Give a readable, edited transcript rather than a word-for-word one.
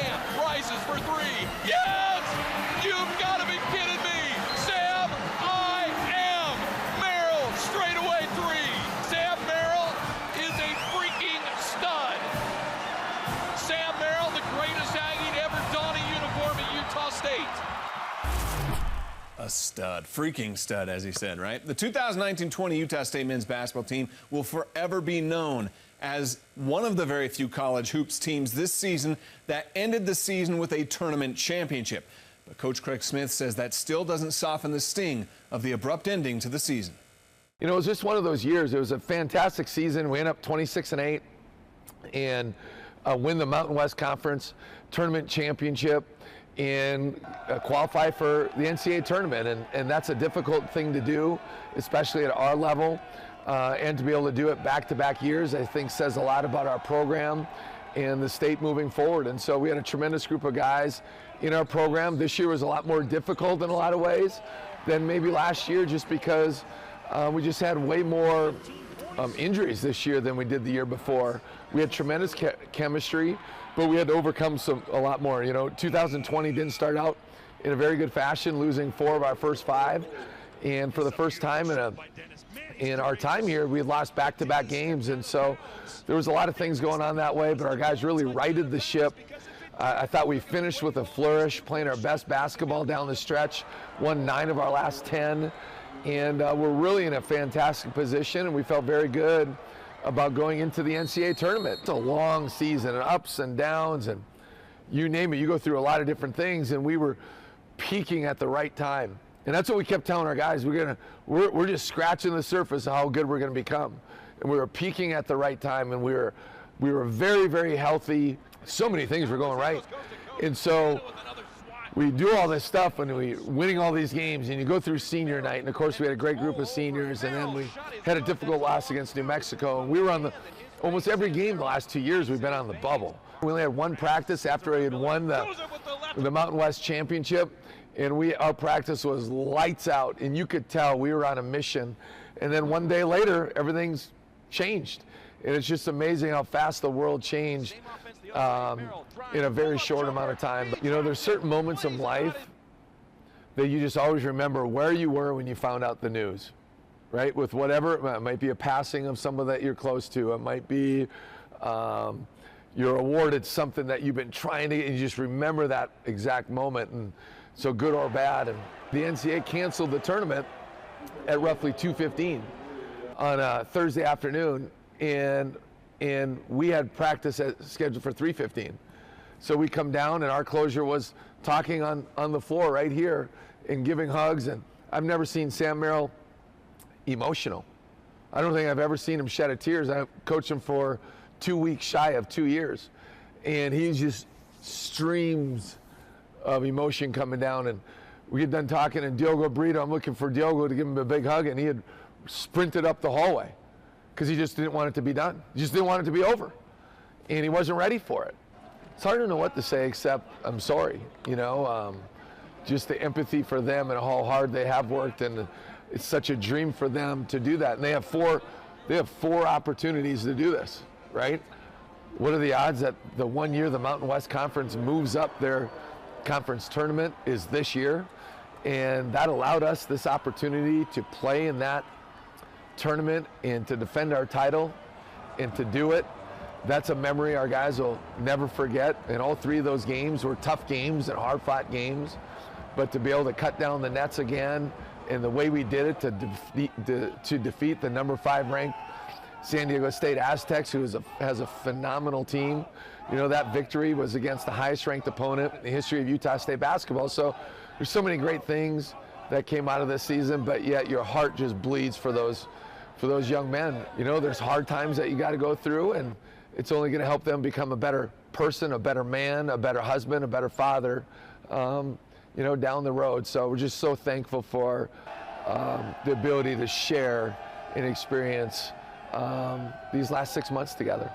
Sam rises for three. Yes! You've got to be kidding me! Sam, I am! Merrill, straightaway three. Sam Merrill is a freaking stud. Sam Merrill, the greatest Aggie to ever don a uniform at Utah State. A stud, freaking stud, as he said, right? The 2019-20 Utah State men's basketball team will forever be known as one of the very few college hoops teams this season that ended the season with a tournament championship. But Coach Craig Smith says that still doesn't soften the sting of the abrupt ending to the season. You know, it was just one of those years. It was a fantastic season. We ended up 26-8 and win the Mountain West Conference tournament championship and qualify for the NCAA tournament. And that's a difficult thing to do, especially at our level. And to be able to do it back-to-back years, I think says a lot about our program and the state moving forward. And so we had a tremendous group of guys in our program. This year was a lot more difficult in a lot of ways than maybe last year, just because we just had way more injuries this year than we did the year before. We had tremendous chemistry, but we had to overcome a lot more. You know, 2020 didn't start out in a very good fashion, losing 4 of our first 5. And for the first time in our time here, we had lost back-to-back games. And so there was a lot of things going on that way, but our guys really righted the ship. I thought we finished with a flourish, playing our best basketball down the stretch, won 9 of our last 10. And we're really in a fantastic position, and we felt very good about going into the NCAA tournament. It's a long season, and ups and downs, and you name it. You go through a lot of different things, and we were peaking at the right time. And that's what we kept telling our guys. We're just scratching the surface of how good we're going to become. And we were peaking at the right time, and we were very, very healthy. So many things were going right. And so we do all this stuff, and we winning all these games, and you go through senior night, and of course we had a great group of seniors, and then we had a difficult loss against New Mexico, and we were on almost every game the last 2 years we've been on the bubble. We only had one practice after we had won the Mountain West Championship, and our practice was lights out, and you could tell we were on a mission. And then one day later, everything's changed. And it's just amazing how fast the world changed in a very short amount of time. You know, there's certain moments in life that you just always remember where you were when you found out the news, right? With whatever, it might be a passing of someone that you're close to. It might be you're awarded something that you've been trying to get, and you just remember that exact moment. And so good or bad. And the NCAA canceled the tournament at roughly 2:15 on a Thursday afternoon, and we had practice scheduled for 3:15. So we come down, and our closure was talking on the floor right here and giving hugs. And I've never seen Sam Merrill emotional. I don't think I've ever seen him shed a tear. I coached him for 2 weeks shy of 2 years, and he just streams of emotion coming down. And we get done talking, and Diogo Brito, I'm looking for Diogo to give him a big hug, and he had sprinted up the hallway because he just didn't want it to be done. He just didn't want it to be over, and he wasn't ready for it. It's hard to know what to say except I'm sorry, you know, just the empathy for them and how hard they have worked, and it's such a dream for them to do that. And they have four opportunities to do this, right? What are the odds that the one year the Mountain West Conference moves up their conference tournament is this year? And that allowed us this opportunity to play in that tournament and to defend our title and to do it. That's a memory our guys will never forget. And all 3 of those games were tough games and hard-fought games. But to be able to cut down the nets again, and the way we did it to defeat the number 5 ranked San Diego State Aztecs, who has a phenomenal team. You know, that victory was against the highest ranked opponent in the history of Utah State basketball. So there's so many great things that came out of this season, but yet your heart just bleeds for those young men. You know, there's hard times that you got to go through, and it's only going to help them become a better person, a better man, a better husband, a better father, you know, down the road. So we're just so thankful for the ability to share and experience these last 6 months together.